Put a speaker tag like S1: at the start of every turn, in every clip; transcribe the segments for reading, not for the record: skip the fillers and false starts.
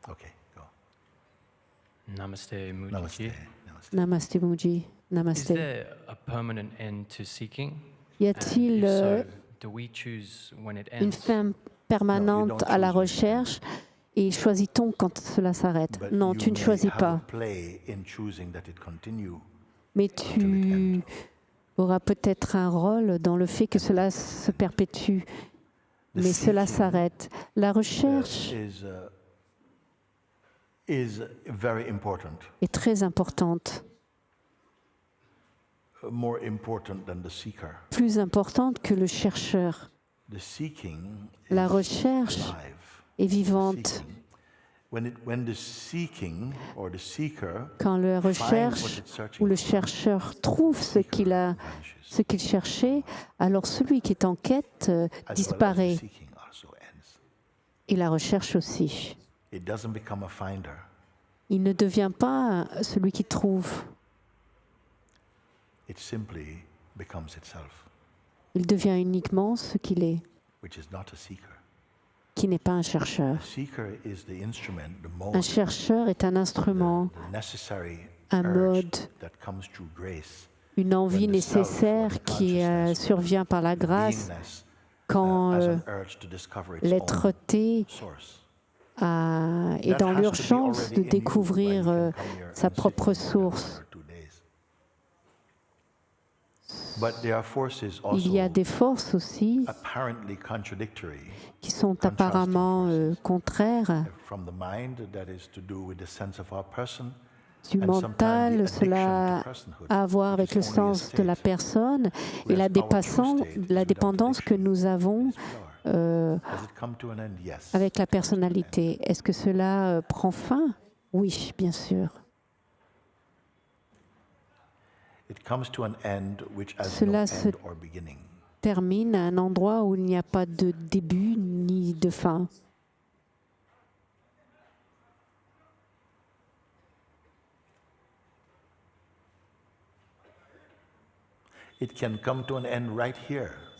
S1: Okay, go.
S2: Namaste, Muji.
S1: Namaste. Namaste.
S3: Namaste Muji.
S2: Is
S3: Namaste.
S2: there a permanent end to seeking?
S3: Y
S2: And
S3: a-t-il
S2: if so, do we choose when it
S3: une
S2: ends?
S3: fin permanente à la recherche et choisit-on quand cela s'arrête?
S1: But
S3: Non,
S1: you
S3: tu ne
S1: may
S3: choisis
S1: have
S3: pas.
S1: a play in choosing that it continue.
S3: Mais tu auras peut-être un rôle dans le fait que cela se perpétue,
S1: The
S3: mais cela
S1: seeking,
S3: s'arrête. La recherche
S1: is very important,
S3: est très importante,
S1: more important than the seeker.
S3: plus importante que le chercheur.
S1: The seeking
S3: La
S1: is
S3: recherche
S1: alive.
S3: est
S1: The
S3: vivante.
S1: seeking. When the seeking or the seeker
S3: Quand la
S1: finds what
S3: recherche
S1: it's searching
S3: ou le
S1: for,
S3: chercheur trouve ce
S1: vanishes,
S3: qu'il cherchait, alors celui qui est en quête
S1: as well as the
S3: disparaît,
S1: seeking also ends.
S3: et la recherche aussi.
S1: It doesn't become a finder.
S3: Il ne devient pas celui qui trouve,
S1: It simply becomes itself,
S3: il devient uniquement ce qu'il est,
S1: which is not a seeker.
S3: qui n'est pas un chercheur.
S1: A seeker is the instrument, the
S3: Un
S1: mode,
S3: chercheur est un instrument,
S1: the necessary
S3: un
S1: urge
S3: mode,
S1: that comes through grace.
S3: une envie
S1: When the self,
S3: nécessaire
S1: or the
S3: qui
S1: consciousness,
S3: survient par la
S1: the
S3: grâce
S1: beingness,
S3: quand
S1: as an urge to discover its own
S3: l'être-té
S1: source.
S3: est dans l'urgence de découvrir sa propre source. Il y a des forces aussi qui sont apparemment contraires. Du mental, cela a à voir avec le sens de la personne et la dépendance que nous avons avec la personnalité. Est-ce que cela prend fin? Oui, bien sûr. Cela se termine à un endroit où il n'y a pas de début ni de fin.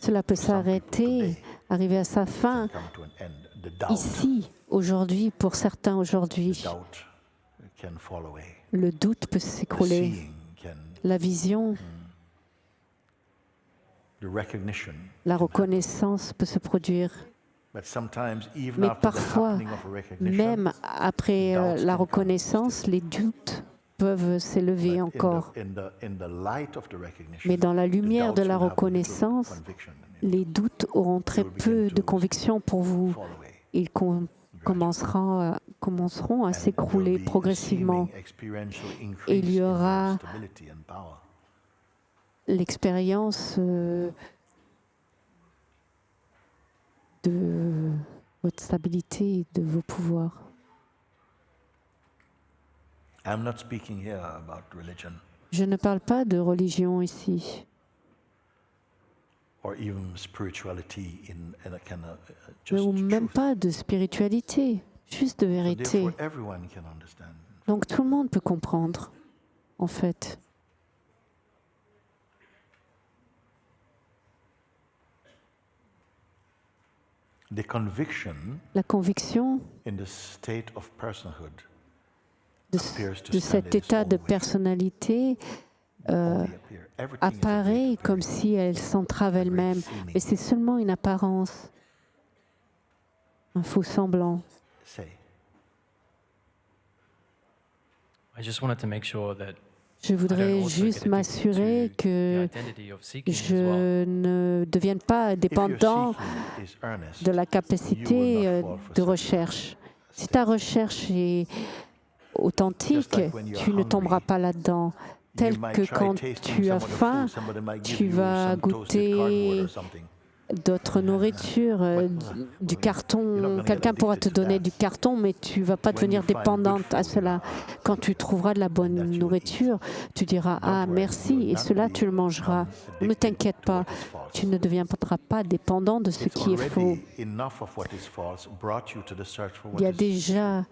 S3: Cela peut s'arrêter, arriver à sa fin ici, aujourd'hui, pour certains aujourd'hui. Le doute peut s'écrouler, la vision, la reconnaissance peut se produire. Mais parfois, même après la reconnaissance, les doutes peuvent s'élever encore. Mais dans la lumière de la reconnaissance, les doutes auront très peu de conviction pour vous. Ils commenceront à s'écrouler progressivement. Et il y aura l'expérience de votre stabilité et de vos pouvoirs. Je ne parle pas de religion ici. Ou même pas de spiritualité, juste de vérité. Donc tout le monde peut comprendre, en fait. La conviction de cet état de personnalité apparaît comme si elle s'entrave elle-même, mais c'est seulement une apparence, un faux semblant. Je voudrais juste m'assurer que je ne devienne pas dépendant de la capacité de recherche. Si ta recherche est authentique, tu ne tomberas pas là-dedans. Tel que quand tu as faim, tu vas goûter d'autres nourritures, du carton. Quelqu'un pourra te donner du carton, mais tu ne vas pas devenir dépendante à cela. Quand tu trouveras de la bonne nourriture, tu diras « Ah, merci » et cela, tu le mangeras. Ne t'inquiète pas, tu ne deviendras pas dépendant de ce qui est faux. Il y a déjà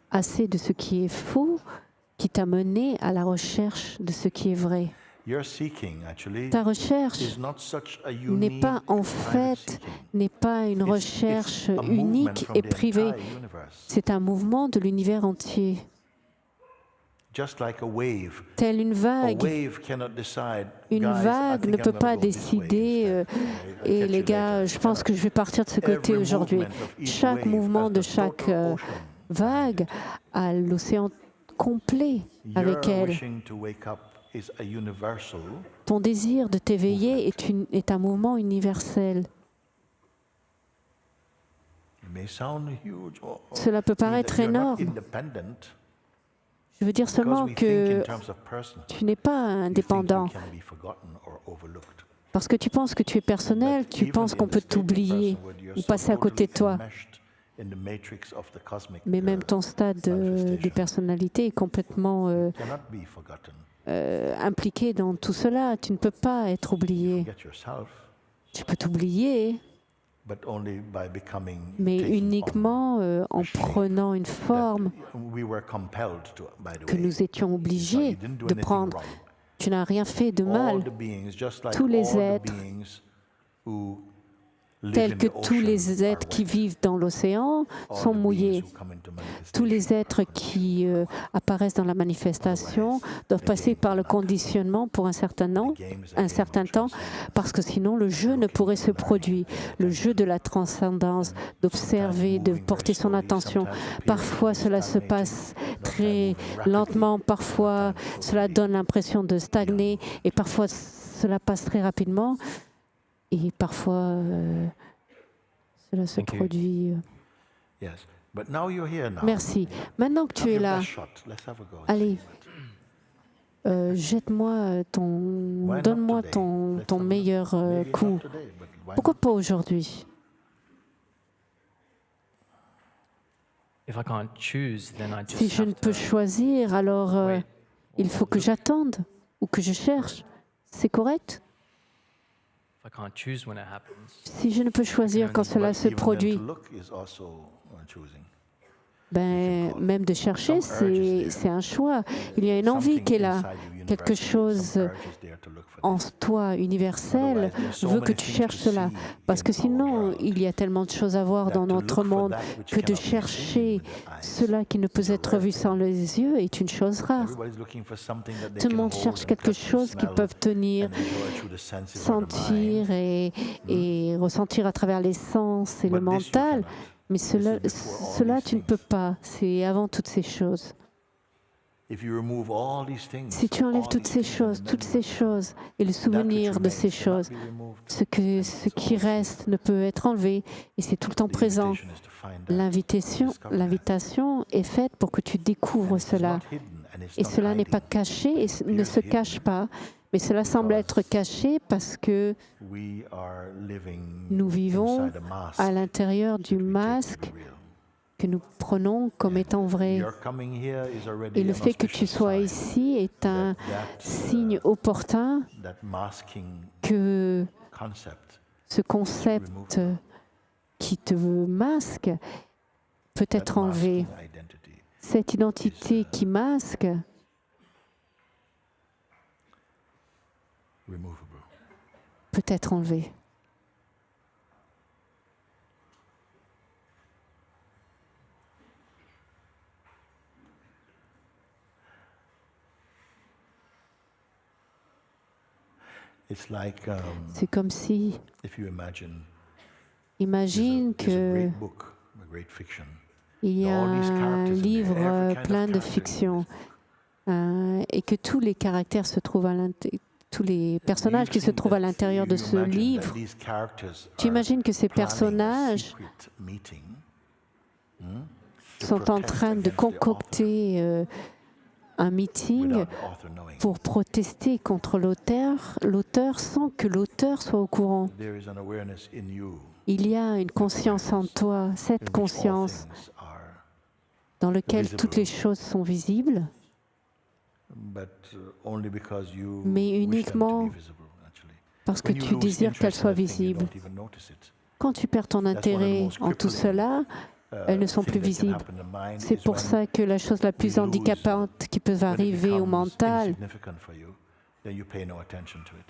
S3: assez de ce qui est faux qui t'a mené à la recherche de ce qui est vrai. Ta recherche n'est pas en fait, n'est pas une recherche unique et privée. C'est un mouvement de l'univers entier. Telle une vague ne peut pas décider et les gars, je pense que je vais partir de ce côté aujourd'hui. Chaque mouvement de chaque vague a l'océan complet avec elle. Ton désir de t'éveiller est un mouvement universel. Cela peut paraître énorme. Je veux dire seulement que tu n'es pas indépendant. Parce que tu penses que tu es personnel, tu penses qu'on peut t'oublier ou passer à côté de toi. Mais même ton stade de personnalité est complètement impliqué dans tout cela. Tu ne peux pas être oublié. Tu peux t'oublier, mais uniquement en prenant une forme que nous étions obligés de prendre. Tu n'as rien fait de mal. Tous les êtres, tels que tous les êtres qui vivent dans l'océan, sont mouillés. Tous les êtres qui apparaissent dans la manifestation doivent passer par le conditionnement pour un certain temps, parce que sinon le jeu ne pourrait se produire. Le jeu de la transcendance, d'observer, de porter son attention. Parfois cela se passe très lentement, parfois cela donne l'impression de stagner, et parfois cela passe très rapidement. Et parfois, cela se produit. Merci. Maintenant que tu es là, allez, donne-moi ton meilleur coup. Pourquoi pas aujourd'hui? Si je ne peux choisir, alors il faut que j'attende ou que je cherche. C'est correct? Si je ne peux choisir quand cela se produit, même de chercher, c'est un choix. Il y a une envie qui est là. Quelque chose en toi universel veut que tu cherches cela. Parce que sinon, il y a tellement de choses à voir dans notre monde que de chercher cela qui ne peut être vu sans les yeux est une chose rare. Tout le monde cherche quelque chose qu'ils peuvent tenir, sentir et ressentir à travers les sens et le mental. Mais cela, tu ne peux pas. C'est avant toutes ces choses. Si tu enlèves toutes ces choses et le souvenir de ces choses, ce qui reste ne peut être enlevé et c'est tout le temps présent. L'invitation est faite pour que tu découvres cela. Et cela n'est pas caché et ne se cache pas, mais cela semble être caché parce que nous vivons à l'intérieur du masque que nous prenons comme étant vrai. Et le fait que tu sois ici est un signe opportun que ce concept qui te masque peut être enlevé. Cette identité qui masque peut être enlevée. C'est comme si, imagine que il y a un livre plein de fiction et que tous les caractères se trouvent tous les personnages qui se trouvent à l'intérieur de ce livre. Tu imagines que ces personnages sont en train de concocter un meeting pour protester contre l'auteur sans que l'auteur soit au courant. Il y a une conscience en toi, cette conscience dans laquelle toutes les choses sont visibles, mais uniquement parce que tu désires qu'elles soient visibles. Quand tu perds ton intérêt en tout cela, elles ne sont plus visibles. C'est pour ça que la chose la plus handicapante qui peut arriver au mental
S1: then you pay no attention to it.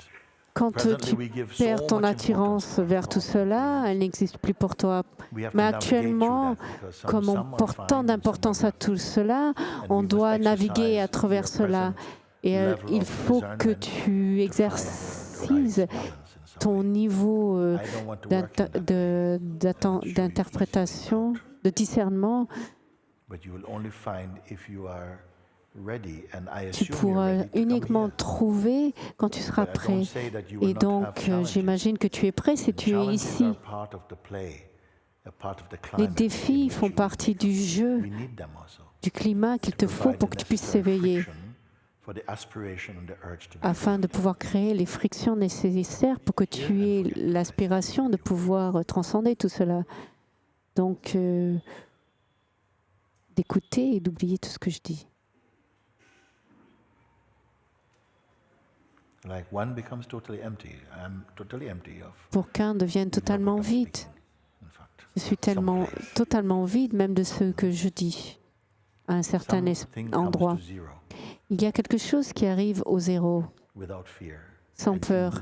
S3: Quand
S1: Presently,
S3: tu
S1: we give
S3: perds
S1: so
S3: ton
S1: much
S3: attirance
S1: importance
S3: vers tout cela, elle n'existe plus pour toi.
S1: We have to
S3: Mais
S1: navigate
S3: actuellement,
S1: through that because
S3: comme on
S1: some
S3: porte
S1: are
S3: tant
S1: fine,
S3: d'importance
S1: some
S3: à
S1: are not.
S3: tout cela,
S1: And
S3: on
S1: we must
S3: doit naviguer à
S1: exercise
S3: travers
S1: your
S3: cela.
S1: present
S3: Et
S1: level
S3: il
S1: of
S3: faut que
S1: discernment
S3: tu
S1: to find the
S3: exercises
S1: right balance in some
S3: ton
S1: way.
S3: niveau
S1: I don't want to work in that way.
S3: d'interprétation, de discernement.
S1: But you will only find if you are ready, and I
S3: Tu
S1: assume you're
S3: pourras
S1: ready to come
S3: uniquement
S1: here.
S3: trouver quand tu seras
S1: But I
S3: prêt.
S1: don't say that you will
S3: Et
S1: not
S3: donc,
S1: have challenges.
S3: j'imagine que tu es prêt si
S1: And
S3: tu es
S1: challenges
S3: ici.
S1: are part of the play, a part of the
S3: Les
S1: climate in
S3: défis
S1: which
S3: font
S1: you
S3: partie
S1: make
S3: du
S1: up.
S3: jeu,
S1: We need them also.
S3: du climat qu'il te faut pour que tu puisses s'éveiller, afin de pouvoir créer les frictions nécessaires pour que tu aies l'aspiration de pouvoir transcender tout cela. Donc, d'écouter et d'oublier tout ce que je dis. Pour qu'un devienne totalement vide. Je suis totalement vide, même de ce que je dis, à un certain endroit. Il y a quelque chose qui arrive au zéro, sans peur.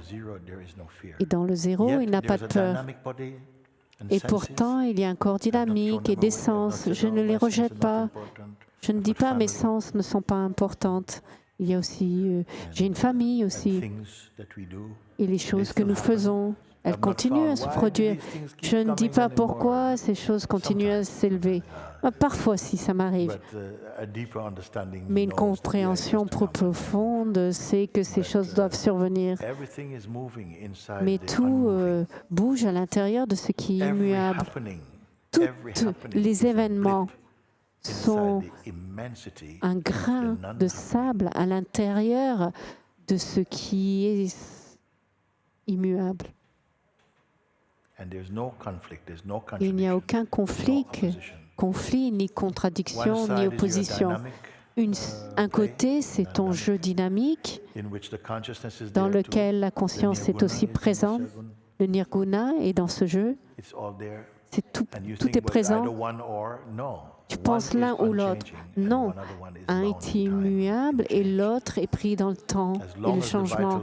S3: Et dans le zéro, il n'a pas de peur. Et pourtant, il y a un corps dynamique et des sens. Je ne les rejette pas. Je ne dis pas mes sens ne sont pas importantes. Il y a aussi, j'ai une famille aussi. Et les choses que nous faisons, elles continuent à se produire. Je ne dis pas pourquoi ces choses continuent à s'élever. Parfois, si ça m'arrive. Mais une compréhension plus profonde, c'est que ces choses doivent survenir. Mais tout bouge à l'intérieur de ce qui est immuable. Tous les événements sont un grain de sable à l'intérieur de ce qui est immuable. Il n'y a aucun conflit, ni contradiction, ni opposition. Un côté, c'est ton jeu dynamique, dans lequel la conscience est aussi présente. Le nirguna est dans ce jeu. Tout est présent. Tu penses l'un ou l'autre. Non, un est immuable et l'autre est pris dans le temps et le changement.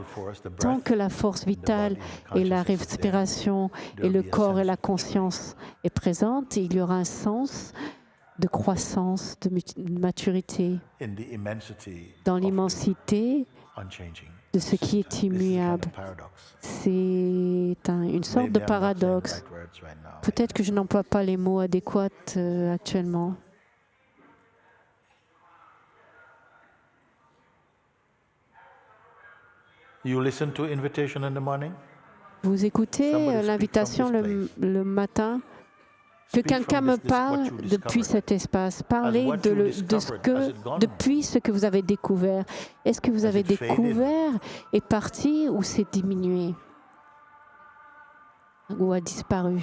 S3: Tant que la force vitale et la respiration et le corps et la conscience est présente, il y aura un sens de croissance, de maturité, dans l'immensité de ce qui est immuable. C'est une sorte de paradoxe. Peut-être que je n'emploie pas les mots adéquats actuellement. Vous écoutez l'invitation le matin? Que quelqu'un me parle depuis cet espace. Parlez depuis ce que vous avez découvert. Est-ce que vous avez découvert est parti ou s'est diminué ou a disparu?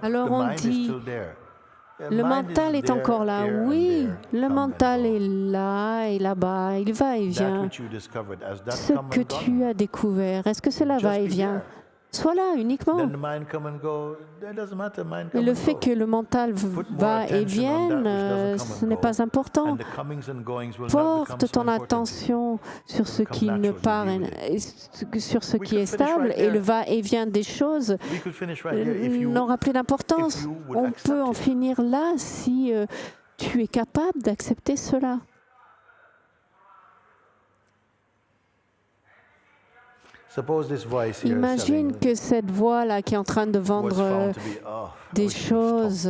S3: Alors on dit, le mental est encore là. Oui, le mental est là et là-bas, il va et vient. Ce que tu as découvert, est-ce que cela va et vient? Sois là uniquement. Et le fait que le mental va et vienne, ce n'est pas important. Porte ton attention sur ce qui ne part, sur ce qui est stable, et le va et vient des choses n'aura plus d'importance. On peut en finir là si tu es capable d'accepter cela. Imagine que cette voix-là qui est en train de vendre des choses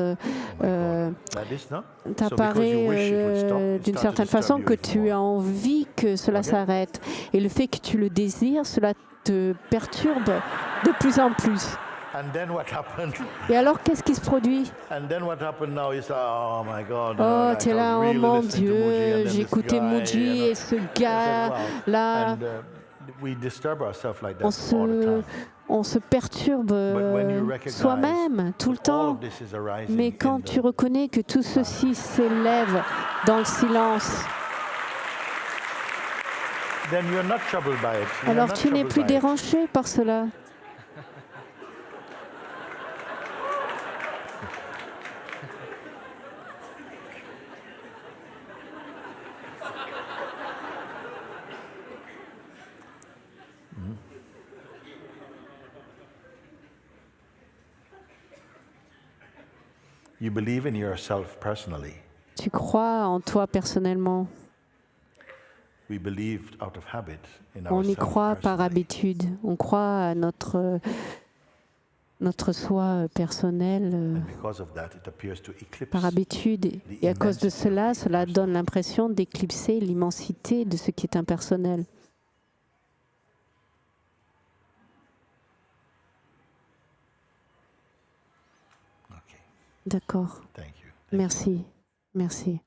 S3: t'apparaît d'une certaine façon, que tu as envie que cela s'arrête. Et le fait que tu le désires, cela te perturbe de plus en plus. Et alors, qu'est-ce qui se produit? Oh, tu es là, oh mon Dieu, j'ai écouté Mooji et ce gars-là. On se perturbe soi-même tout le temps. Mais quand tu reconnais que tout ceci s'élève dans le silence, alors tu n'es plus dérangé par cela.
S1: You believe in yourself personally.
S3: Tu crois en toi personnellement.
S1: We believe out of habit in
S3: On y
S1: ourselves
S3: croit par
S1: personally.
S3: habitude. On croit à notre soi personnel
S1: And because of that, it appears to eclipse
S3: par habitude. Et à cause de cela, cela donne l'impression d'éclipser l'immensité de ce qui est impersonnel.
S1: Okay.
S3: D'accord.
S1: Thank you.
S3: Merci. Merci.